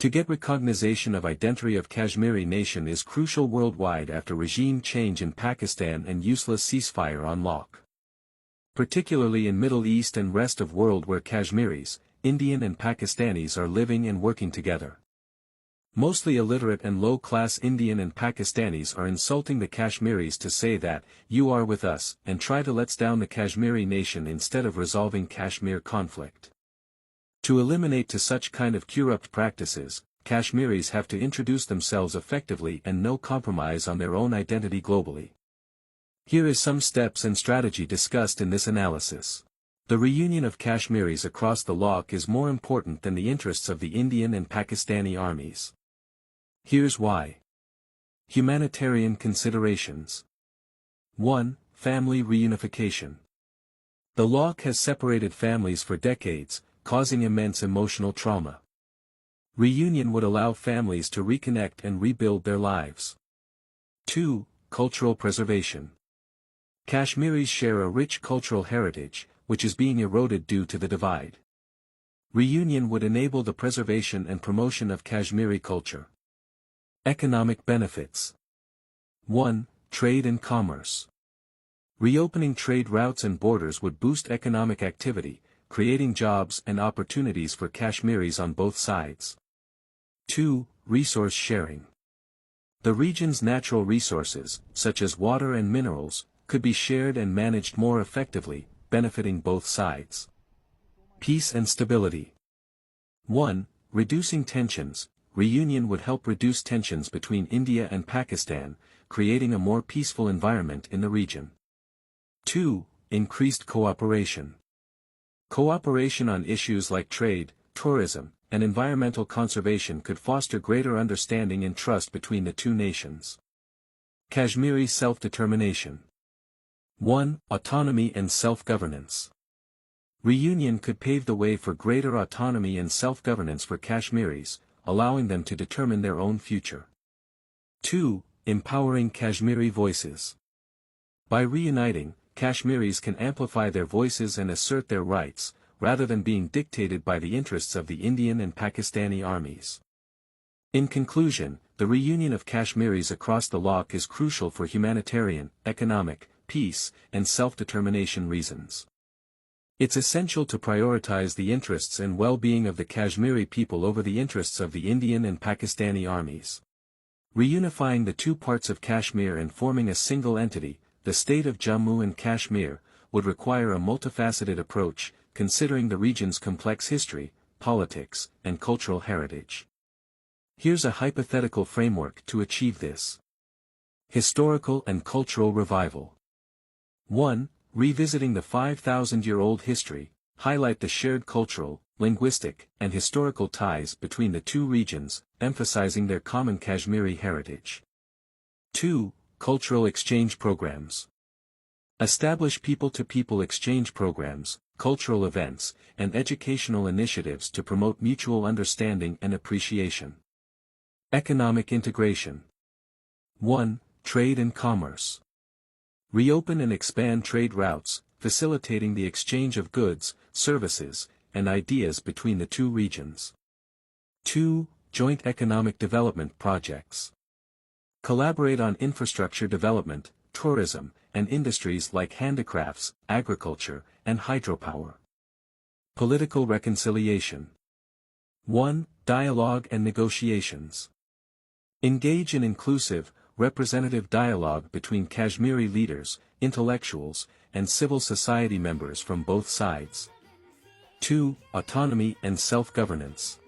To get recognition of identity of Kashmiri nation is crucial worldwide after regime change in Pakistan and useless ceasefire on LoC. Particularly in Middle East and rest of world where Kashmiris, Indian and Pakistanis are living and working together. Mostly illiterate and low-class Indian and Pakistanis are insulting the Kashmiris to say that, you are with us, and try to let down the Kashmiri nation instead of resolving Kashmir conflict. To eliminate to such kind of curupt practices, Kashmiris have to introduce themselves effectively and no compromise on their own identity globally. Here is some steps and strategy discussed in this analysis. The reunion of Kashmiris across the LoC is more important than the interests of the Indian and Pakistani armies. Here's why. Humanitarian considerations. 1. Family reunification. The LoC has separated families for decades, causing immense emotional trauma. Reunion would allow families to reconnect and rebuild their lives. 2. Cultural preservation. Kashmiris share a rich cultural heritage, which is being eroded due to the divide. Reunion would enable the preservation and promotion of Kashmiri culture. Economic benefits. 1. Trade and commerce. Reopening trade routes and borders would boost economic activity, creating jobs and opportunities for Kashmiris on both sides. 2. Resource sharing. The region's natural resources, such as water and minerals, could be shared and managed more effectively, benefiting both sides. Peace and stability. 1. Reducing tensions. Reunion would help reduce tensions between India and Pakistan, creating a more peaceful environment in the region. 2. Increased cooperation. Cooperation on issues like trade, tourism, and environmental conservation could foster greater understanding and trust between the two nations. Kashmiri self-determination. 1. Autonomy and self-governance. Reunion could pave the way for greater autonomy and self-governance for Kashmiris, allowing them to determine their own future. 2. Empowering Kashmiri voices. By reuniting, Kashmiris can amplify their voices and assert their rights, rather than being dictated by the interests of the Indian and Pakistani armies. In conclusion, the reunion of Kashmiris across the LoC is crucial for humanitarian, economic, peace, and self-determination reasons. It's essential to prioritize the interests and well-being of the Kashmiri people over the interests of the Indian and Pakistani armies. Reunifying the two parts of Kashmir and forming a single entity, the state of Jammu and Kashmir, would require a multifaceted approach, considering the region's complex history, politics, and cultural heritage. Here's a hypothetical framework to achieve this. Historical and cultural revival. 1. Revisiting the 5,000-year-old history, highlight the shared cultural, linguistic, and historical ties between the two regions, emphasizing their common Kashmiri heritage. 2. Cultural exchange programs. Establish people-to-people exchange programs, cultural events, and educational initiatives to promote mutual understanding and appreciation. Economic integration. 1. Trade and commerce. Reopen and expand trade routes, facilitating the exchange of goods, services, and ideas between the two regions. 2. Joint economic development projects. Collaborate on infrastructure development, tourism, and industries like handicrafts, agriculture, and hydropower. Political reconciliation. 1. Dialogue and negotiations. Engage in inclusive, representative dialogue between Kashmiri leaders, intellectuals, and civil society members from both sides. 2. Autonomy and self-governance.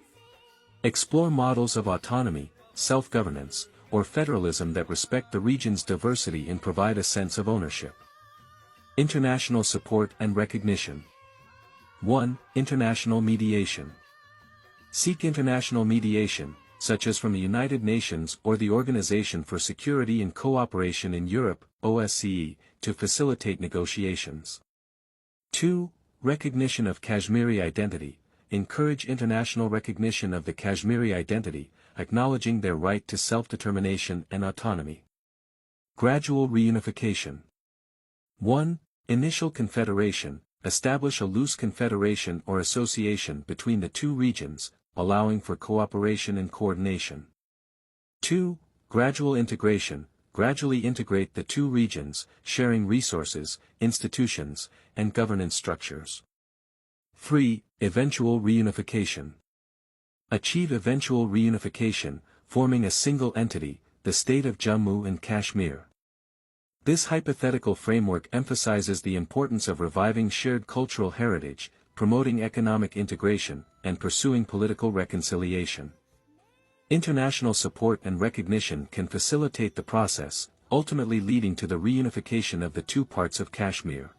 Explore models of autonomy, self-governance, or federalism that respect the region's diversity and provide a sense of ownership. International support and recognition. 1. International mediation. Seek international mediation, such as from the United Nations or the Organization for Security and Cooperation in Europe, OSCE, to facilitate negotiations. 2. Recognition of Kashmiri identity. Encourage international recognition of the Kashmiri identity, acknowledging their right to self-determination and autonomy. Gradual reunification. 1. Initial confederation. Establish a loose confederation or association between the two regions, allowing for cooperation and coordination. 2. Gradual integration, gradually integrate the two regions, sharing resources, institutions, and governance structures. 3. Eventual reunification. Achieve eventual reunification, forming a single entity, the state of Jammu and Kashmir. This hypothetical framework emphasizes the importance of reviving shared cultural heritage, promoting economic integration, and pursuing political reconciliation. International support and recognition can facilitate the process, ultimately leading to the reunification of the two parts of Kashmir.